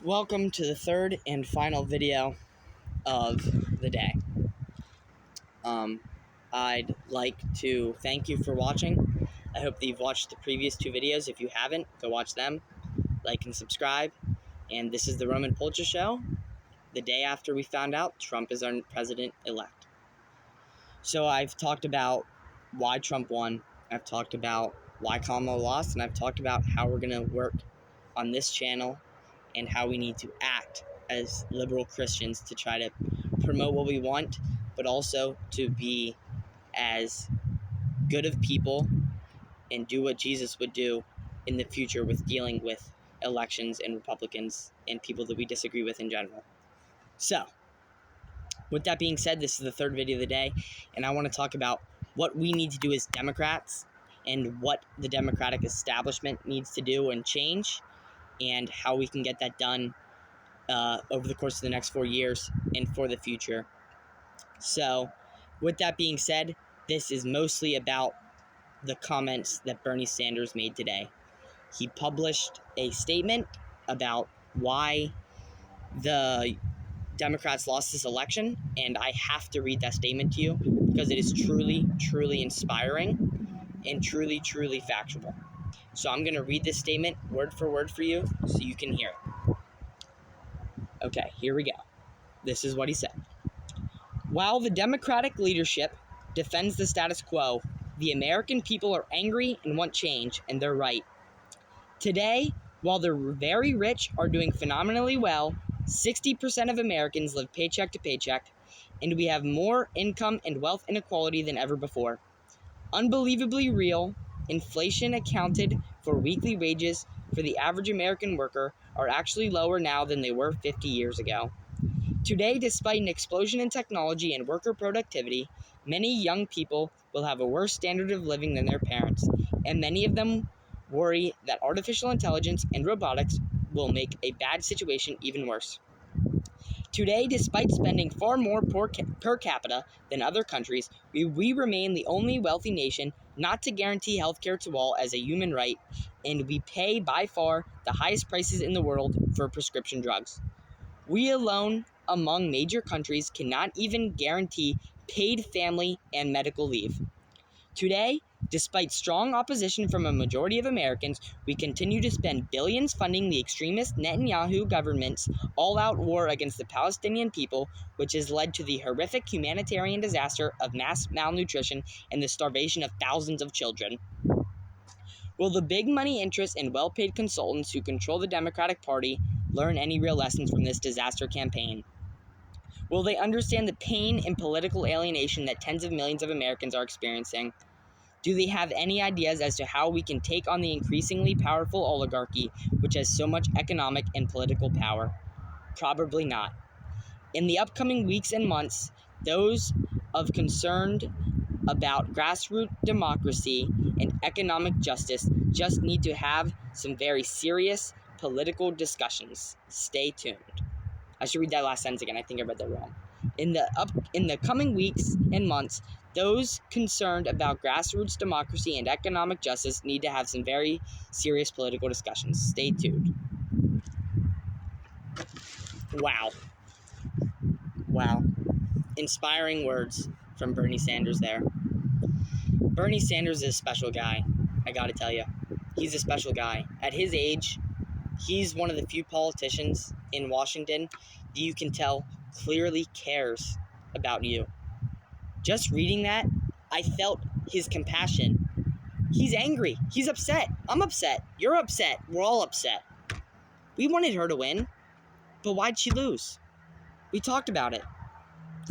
Welcome to the third and final video of the day. I'd like to thank you for watching. I hope that you've watched the previous two videos. If you haven't, go watch them, like and subscribe. And this is the Roman Polcha Show, the day after we found out Trump is our president-elect. So I've talked about why Trump won, I've talked about why Kamala lost, and I've talked about how we're going to work on this channel and how we need to act as liberal Christians to try to promote what we want, but also to be as good of people and do what Jesus would do in the future with dealing with elections and Republicans and people that we disagree with in general. So, with that being said, this is the third video of the day, and I want to talk about what we need to do as Democrats and what the Democratic establishment needs to do and change, and how we can get that done over the course of the next 4 years and for the future. So, with that being said, this is mostly about the comments that Bernie Sanders made today. He published a statement about why the Democrats lost this election, and I have to read that statement to you because it is truly, truly inspiring and truly, truly factual. So I'm going to read this statement word for word for you so you can hear it. Okay, here we go. This is what he said. While the Democratic leadership defends the status quo, the American people are angry and want change, and they're right. Today, while the very rich are doing phenomenally well, 60% of Americans live paycheck to paycheck, and we have more income and wealth inequality than ever before. Unbelievably real, inflation accounted for weekly wages for the average American worker are actually lower now than they were 50 years ago. Today, despite an explosion in technology and worker productivity, many young people will have a worse standard of living than their parents, and many of them worry that artificial intelligence and robotics will make a bad situation even worse. Today, despite spending far more per capita than other countries, we remain the only wealthy nation not to guarantee healthcare to all as a human right, and we pay by far the highest prices in the world for prescription drugs. We alone, among major countries, cannot even guarantee paid family and medical leave. Today, despite strong opposition from a majority of Americans, we continue to spend billions funding the extremist Netanyahu government's all-out war against the Palestinian people, which has led to the horrific humanitarian disaster of mass malnutrition and the starvation of thousands of children. Will the big money interests and well-paid consultants who control the Democratic Party learn any real lessons from this disaster campaign? Will they understand the pain and political alienation that tens of millions of Americans are experiencing? Do they have any ideas as to how we can take on the increasingly powerful oligarchy, which has so much economic and political power? Probably not. In the upcoming weeks and months, those of concerned about grassroots democracy and economic justice just need to have some very serious political discussions. Stay tuned. I should read that last sentence again. I think I read that wrong. In the coming weeks and months, those concerned about grassroots democracy and economic justice need to have some very serious political discussions. Stay tuned. Wow. Inspiring words from Bernie Sanders there. Bernie Sanders is a special guy, I gotta tell you. He's a special guy. At his age, he's one of the few politicians in Washington that you can tell clearly cares about you. Just reading that, I felt his compassion. He's angry. He's upset. I'm upset. You're upset. We're all upset. We wanted her to win, but why'd she lose? We talked about it.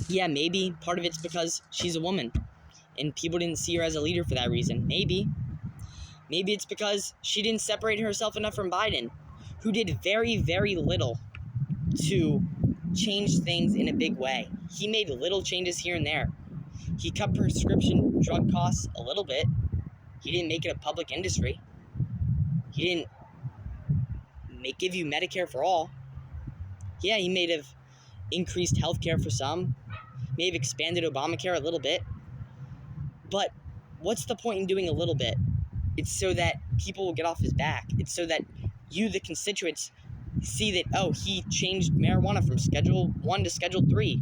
Yeah, maybe part of it's because she's a woman, and people didn't see her as a leader for that reason. Maybe it's because she didn't separate herself enough from Biden, who did very, very little to change things in a big way. He made little changes here and there. He cut prescription drug costs a little bit. He didn't make it a public industry. He didn't give you Medicare for all. Yeah, he may have increased healthcare for some, may have expanded Obamacare a little bit. But what's the point in doing a little bit? It's so that people will get off his back. It's so that you, the constituents, see that, oh, he changed marijuana from Schedule 1 to Schedule 3.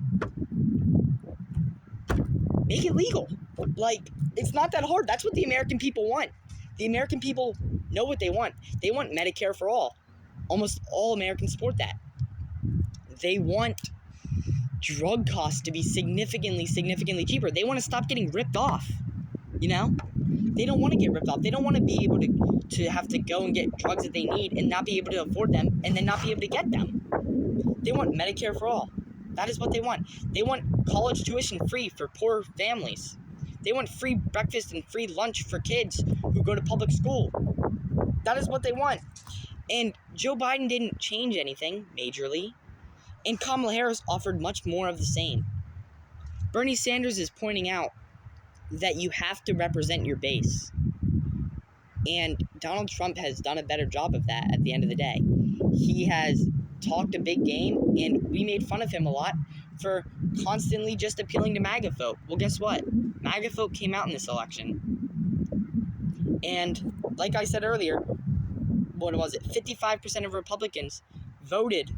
Make it legal. Like, it's not that hard. That's what the American people want. The American people know what they want. They want Medicare for all. Almost all Americans support that. They want drug costs to be significantly cheaper. They want to stop getting ripped off. You know? They don't want to get ripped off. They don't want to be able to have to go and get drugs that they need and not be able to afford them and then not be able to get them. They want Medicare for all. That is what they want. They want college tuition free for poor families. They want free breakfast and free lunch for kids who go to public school. That is what they want. And Joe Biden didn't change anything majorly. And Kamala Harris offered much more of the same. Bernie Sanders is pointing out that you have to represent your base. And Donald Trump has done a better job of that at the end of the day. He has talked a big game, and we made fun of him a lot for constantly just appealing to MAGA folk. Well, guess what? MAGA folk came out in this election. And like I said earlier, what was it? 55% of Republicans voted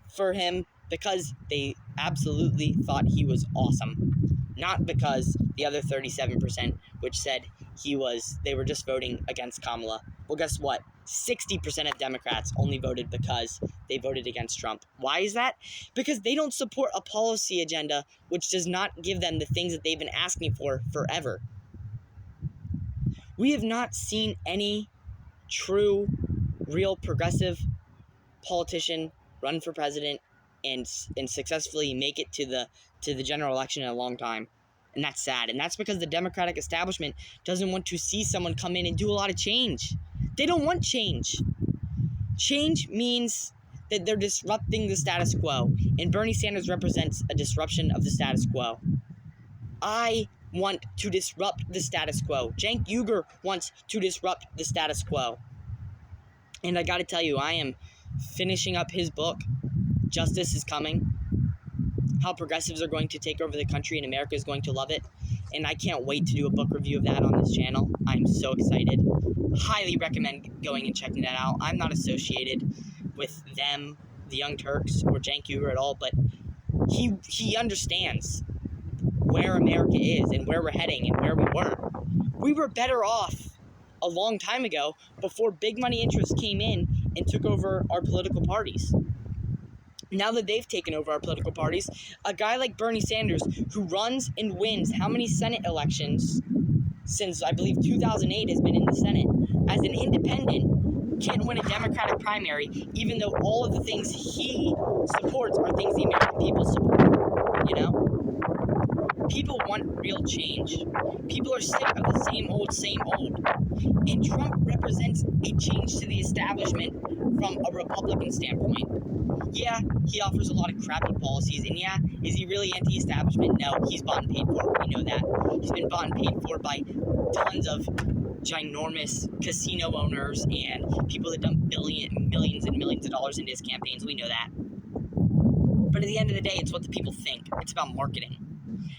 for him because they absolutely thought he was awesome. Not because the other 37%, which said they were just voting against Kamala. Well, guess what? 60% of Democrats only voted because they voted against Trump. Why is that? Because they don't support a policy agenda which does not give them the things that they've been asking for forever. We have not seen any true, real progressive politician run for president and successfully make it to the general election in a long time. And that's sad. And that's because the Democratic establishment doesn't want to see someone come in and do a lot of change. They don't want change. Change means that they're disrupting the status quo. And Bernie Sanders represents a disruption of the status quo. I want to disrupt the status quo. Cenk Uygur wants to disrupt the status quo. And I gotta tell you, I am finishing up his book, Justice is Coming. How progressives are going to take over the country and America is going to love it. And I can't wait to do a book review of that on this channel. I'm so excited. Highly recommend going and checking that out. I'm not associated with them, the Young Turks, or Cenk Uygur at all, but he understands where America is and where we're heading and where we were. We were better off a long time ago before big money interests came in and took over our political parties. Now that they've taken over our political parties, a guy like Bernie Sanders, who runs and wins how many Senate elections since, I believe, 2008 has been in the Senate, as an independent, can't win a Democratic primary, even though all of the things he supports are things the American people support, you know? People want real change. People are sick of the same old. And Trump represents a change to the establishment from a Republican standpoint. Yeah, he offers a lot of crappy policies, and yeah, is he really anti-establishment? No, he's bought and paid for. We know that. He's been bought and paid for by tons of ginormous casino owners and people that dump millions and millions of dollars into his campaigns. We know that. But at the end of the day, it's what the people think. It's about marketing.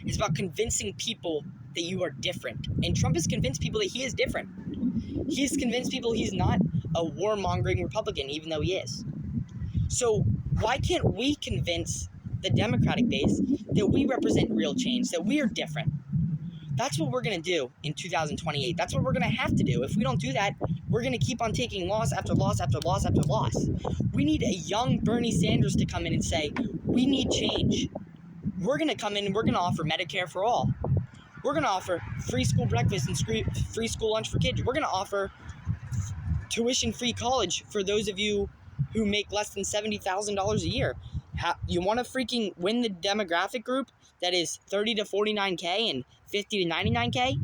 It's about convincing people that you are different. And Trump has convinced people that he is different. He's convinced people he's not a warmongering Republican, even though he is. So why can't we convince the Democratic base that we represent real change, that we are different? That's what we're going to do in 2028. That's what we're going to have to do. If we don't do that, we're going to keep on taking loss after loss after loss after loss. We need a young Bernie Sanders to come in and say, we need change. We're going to come in and we're going to offer Medicare for all. We're going to offer free school breakfast and free school lunch for kids. We're going to offer tuition-free college for those of you who make less than $70,000 a year. You want to freaking win the demographic group that is 30 to 49K and 50 to 99K,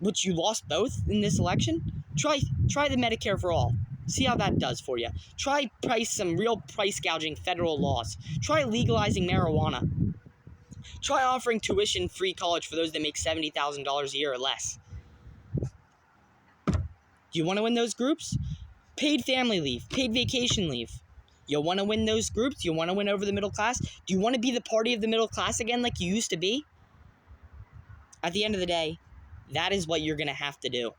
which you lost both in this election? Try the Medicare for all. See how that does for you. Try some real price gouging federal laws. Try legalizing marijuana. Try offering tuition-free college for those that make $70,000 a year or less. Do you want to win those groups? Paid family leave, paid vacation leave. You want to win those groups? You want to win over the middle class? Do you want to be the party of the middle class again like you used to be? At the end of the day, that is what you're going to have to do.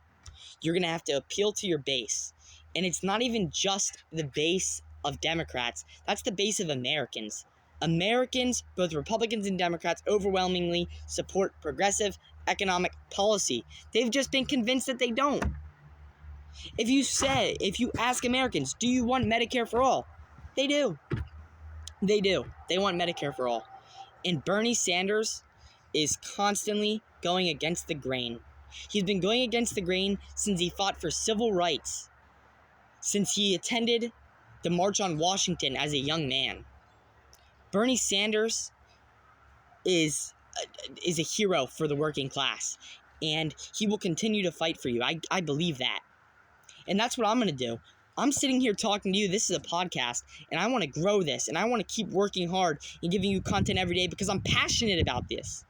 You're going to have to appeal to your base. And it's not even just the base of Democrats. That's the base of Americans. Americans, both Republicans and Democrats, overwhelmingly support progressive economic policy. They've just been convinced that they don't. If you ask Americans, do you want Medicare for all? They do. They do. They want Medicare for all. And Bernie Sanders is constantly going against the grain. He's been going against the grain since he fought for civil rights, since he attended the March on Washington as a young man. Bernie Sanders is a hero for the working class, and he will continue to fight for you. I believe that. And that's what I'm going to do. I'm sitting here talking to you. This is a podcast, and I want to grow this, and I want to keep working hard and giving you content every day because I'm passionate about this.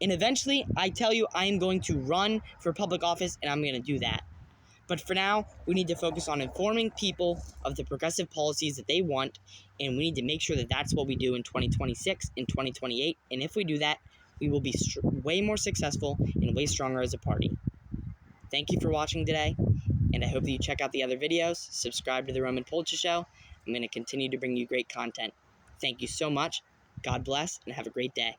And eventually, I tell you, I am going to run for public office, and I'm going to do that. But for now, we need to focus on informing people of the progressive policies that they want, and we need to make sure that that's what we do in 2026 and 2028. And if we do that, we will be way more successful and way stronger as a party. Thank you for watching today, and I hope that you check out the other videos. Subscribe to The Roman Polcha Show. I'm going to continue to bring you great content. Thank you so much. God bless, and have a great day.